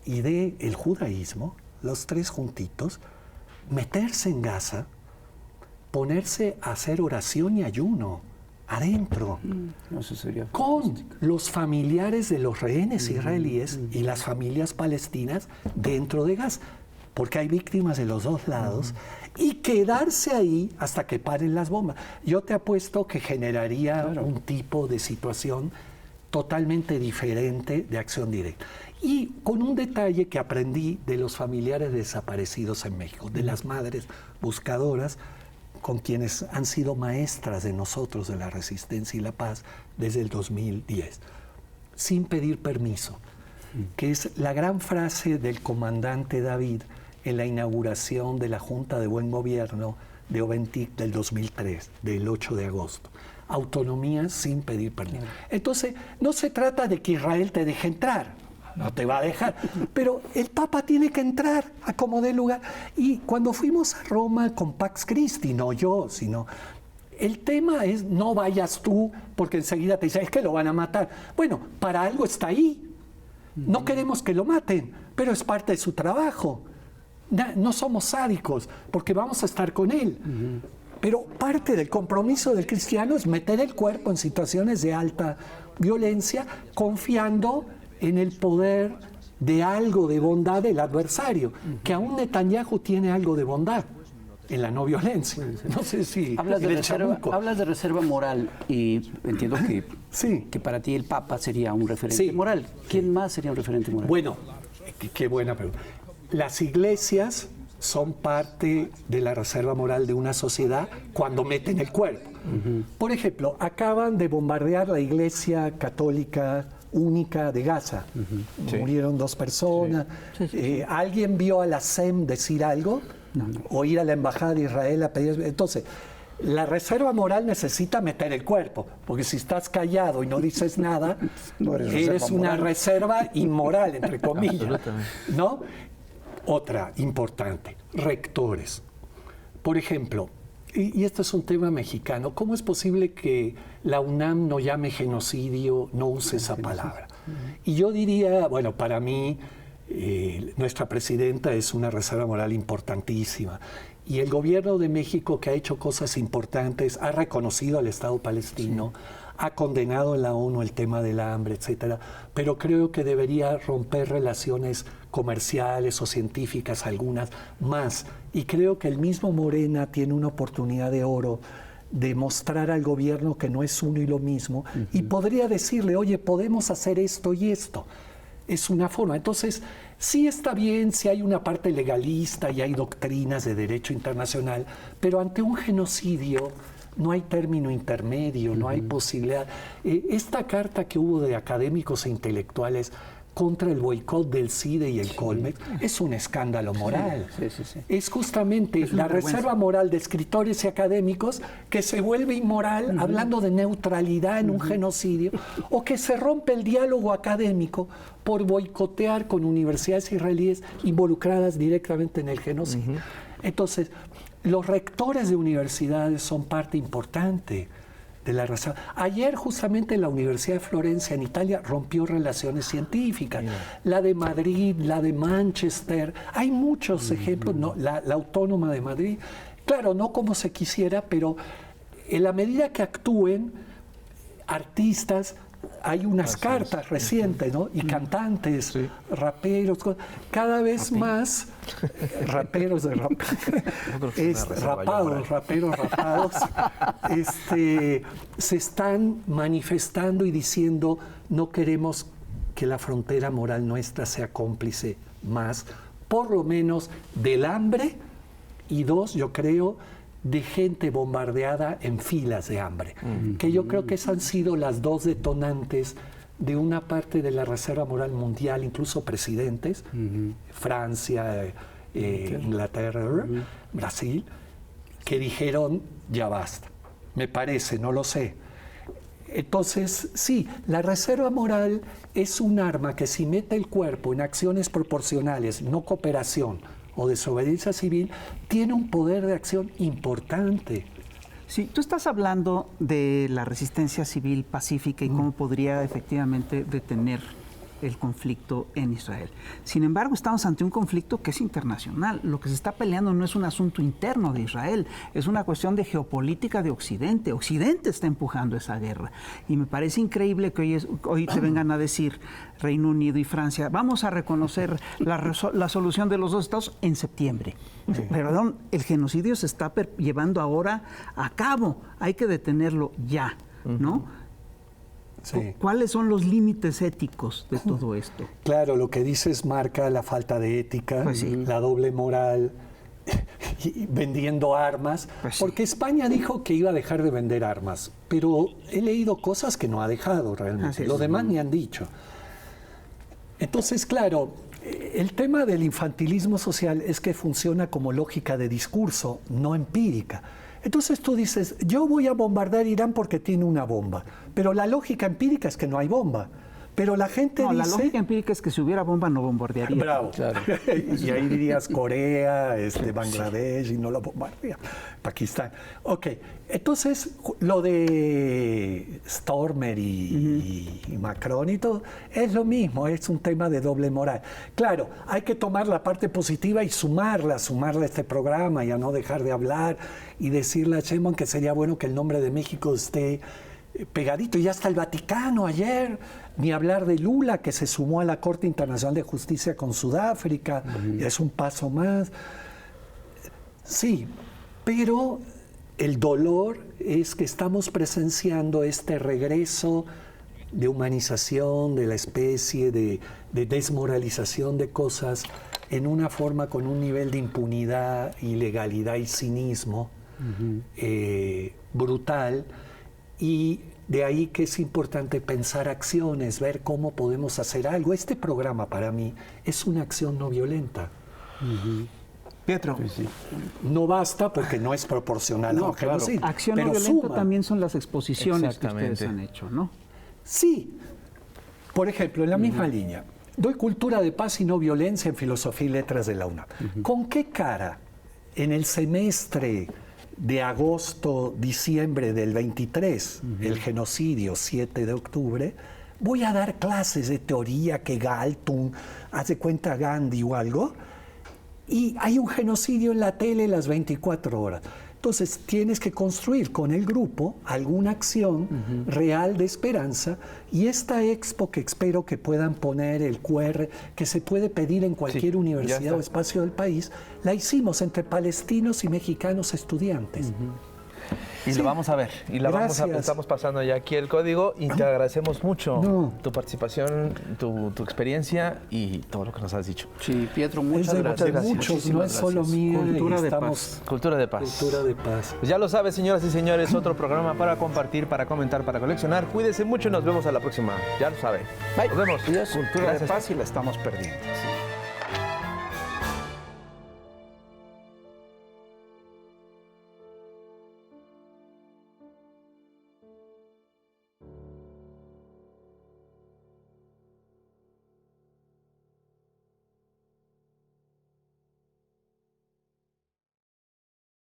y del judaísmo, los 3 juntitos, meterse en Gaza, ponerse a hacer oración y ayuno adentro, Eso sería con fantástico. los familiares de los rehenes israelíes y las familias palestinas dentro de Gaza, porque hay víctimas de los 2 lados, y quedarse ahí hasta que paren las bombas. Yo te apuesto que generaría un tipo de situación totalmente diferente de acción directa. Y con un detalle que aprendí de los familiares desaparecidos en México, de las madres buscadoras, con quienes han sido maestras de nosotros de la resistencia y la paz desde el 2010, sin pedir permiso, que es la gran frase del comandante David en la inauguración de la Junta de Buen Gobierno de Oventic del 2003, del 8 de agosto. Autonomía sin pedir permiso. Entonces, no se trata de que Israel te deje entrar, no te va a dejar, pero el Papa tiene que entrar a como dé lugar. Y cuando fuimos a Roma con Pax Christi, no yo, sino el tema es no vayas tú, porque enseguida te dicen, es que lo van a matar. Bueno, para algo está ahí. No queremos que lo maten, pero es parte de su trabajo. No somos sádicos, porque vamos a estar con él. Pero parte del compromiso del cristiano es meter el cuerpo en situaciones de alta violencia, confiando en el poder de algo de bondad del adversario, que aún Netanyahu tiene algo de bondad en la no violencia. No sé si hablas de reserva moral y entiendo que para ti el Papa sería un referente moral. ¿Quién más sería un referente moral? Bueno, qué buena pregunta. Las iglesias son parte de la reserva moral de una sociedad cuando meten el cuerpo. Por ejemplo, acaban de bombardear la iglesia católica única de Gaza. Murieron 2 personas. ¿Alguien vio a la SEM decir algo? ¿O ir a la embajada de Israel a pedir? Entonces, la reserva moral necesita meter el cuerpo, porque si estás callado y no dices nada, eres una reserva inmoral, entre comillas, ¿no? Otra importante, rectores. Por ejemplo, y esto es un tema mexicano, ¿cómo es posible que la UNAM no llame genocidio, no use esa palabra? Y yo diría, bueno, para mí nuestra presidenta es una reserva moral importantísima. Y el gobierno de México, que ha hecho cosas importantes, ha reconocido al Estado palestino, ha condenado en la ONU el tema del hambre, etcétera, pero creo que debería romper relaciones comerciales o científicas, algunas más. Y creo que el mismo Morena tiene una oportunidad de oro de mostrar al gobierno que no es uno y lo mismo, y podría decirle, oye, podemos hacer esto y esto. Es una forma. Entonces, sí está bien si hay una parte legalista y hay doctrinas de derecho internacional, pero ante un genocidio no hay término intermedio, no hay posibilidad. Esta carta que hubo de académicos e intelectuales contra el boicot del CIDE y el Colmex es un escándalo moral. Sí. Es justamente la reserva moral de escritores y académicos que se vuelve inmoral hablando de neutralidad en un genocidio, o que se rompe el diálogo académico por boicotear con universidades israelíes involucradas directamente en el genocidio. Entonces, los rectores de universidades son parte importante de la razón. Ayer justamente la Universidad de Florencia en Italia rompió relaciones científicas. La de Madrid, la de Manchester, hay muchos ejemplos, ¿no? La Autónoma de Madrid. Claro, no como se quisiera, pero en la medida que actúen artistas, hay unas cartas recientes, ¿no? Y cantantes, raperos, cada vez más raperos de rap, raperos rapados, se están manifestando y diciendo, no queremos que la frontera moral nuestra sea cómplice más, por lo menos del hambre, y dos, yo creo, de gente bombardeada en filas de hambre, que yo creo que esas han sido las dos detonantes de una parte de la Reserva Moral Mundial, incluso presidentes, Francia, Inglaterra, Brasil, que dijeron, ya basta, me parece, no lo sé. Entonces, sí, la reserva moral es un arma que si mete el cuerpo en acciones proporcionales, no cooperación, o desobediencia civil, tiene un poder de acción importante. Sí, tú estás hablando de la resistencia civil pacífica y cómo podría efectivamente detener el conflicto en Israel. Sin embargo, estamos ante un conflicto que es internacional. Lo que se está peleando no es un asunto interno de Israel, es una cuestión de geopolítica de Occidente. Occidente está empujando esa guerra. Y me parece increíble que hoy te vengan a decir Reino Unido y Francia, vamos a reconocer la solución de los dos estados en septiembre. Sí. Perdón, el genocidio se está llevando ahora a cabo. Hay que detenerlo ya, ¿no? Sí. ¿Cuáles son los límites éticos de todo esto? Claro, lo que dices marca la falta de ética, pues sí, la doble moral, y vendiendo armas, pues sí, porque España dijo que iba a dejar de vender armas, pero he leído cosas que no ha dejado realmente, lo demás ni han dicho. Entonces, claro, el tema del infantilismo social es que funciona como lógica de discurso, no empírica. Entonces tú dices, yo voy a bombardear Irán porque tiene una bomba, pero la lógica empírica es que no hay bomba. Pero la gente dice... la lógica empírica es que si hubiera bomba no bombardearía. Bravo. Claro. Y ahí dirías Corea, Bangladesh, y no lo bombardea. Pakistán. Ok, entonces lo de Stormer y Macron y todo, es lo mismo, es un tema de doble moral. Claro, hay que tomar la parte positiva y sumarla a este programa y a no dejar de hablar y decirle a Sheinbaum que sería bueno que el nombre de México esté pegadito, y hasta el Vaticano ayer, ni hablar de Lula, que se sumó a la Corte Internacional de Justicia con Sudáfrica, es un paso más. Sí, pero el dolor es que estamos presenciando este regreso de humanización de la especie, de desmoralización de cosas, en una forma con un nivel de impunidad, ilegalidad y cinismo brutal. Y de ahí que es importante pensar acciones, ver cómo podemos hacer algo. Este programa para mí es una acción no violenta. Pietro. Sí. No basta porque no es proporcional. No, claro. Acción no violenta también son las exposiciones que ustedes han hecho, ¿no? Sí. Por ejemplo, en la misma línea, doy cultura de paz y no violencia en filosofía y letras de la UNAM. ¿Con qué cara en el semestre de agosto, diciembre del 23, el genocidio, 7 de octubre, voy a dar clases de teoría que Galtung, hace cuenta Gandhi o algo, y hay un genocidio en la tele las 24 horas. Entonces tienes que construir con el grupo alguna acción real de esperanza, y esta expo que espero que puedan poner el QR, que se puede pedir en cualquier universidad o espacio del país, la hicimos entre palestinos y mexicanos estudiantes. Y lo vamos a ver. Y estamos pasando ya aquí el código y te agradecemos mucho tu participación, tu experiencia y todo lo que nos has dicho. Sí, Pietro, muchas gracias. Muchos, no es solo mía. Cultura de paz. Cultura de paz. Cultura de paz. Pues ya lo sabes, señoras y señores, otro programa para compartir, para comentar, para coleccionar. Cuídense mucho y nos vemos a la próxima. Ya lo saben. Bye. Nos vemos. Cultura Gracias. de paz y la estamos perdiendo. Sí.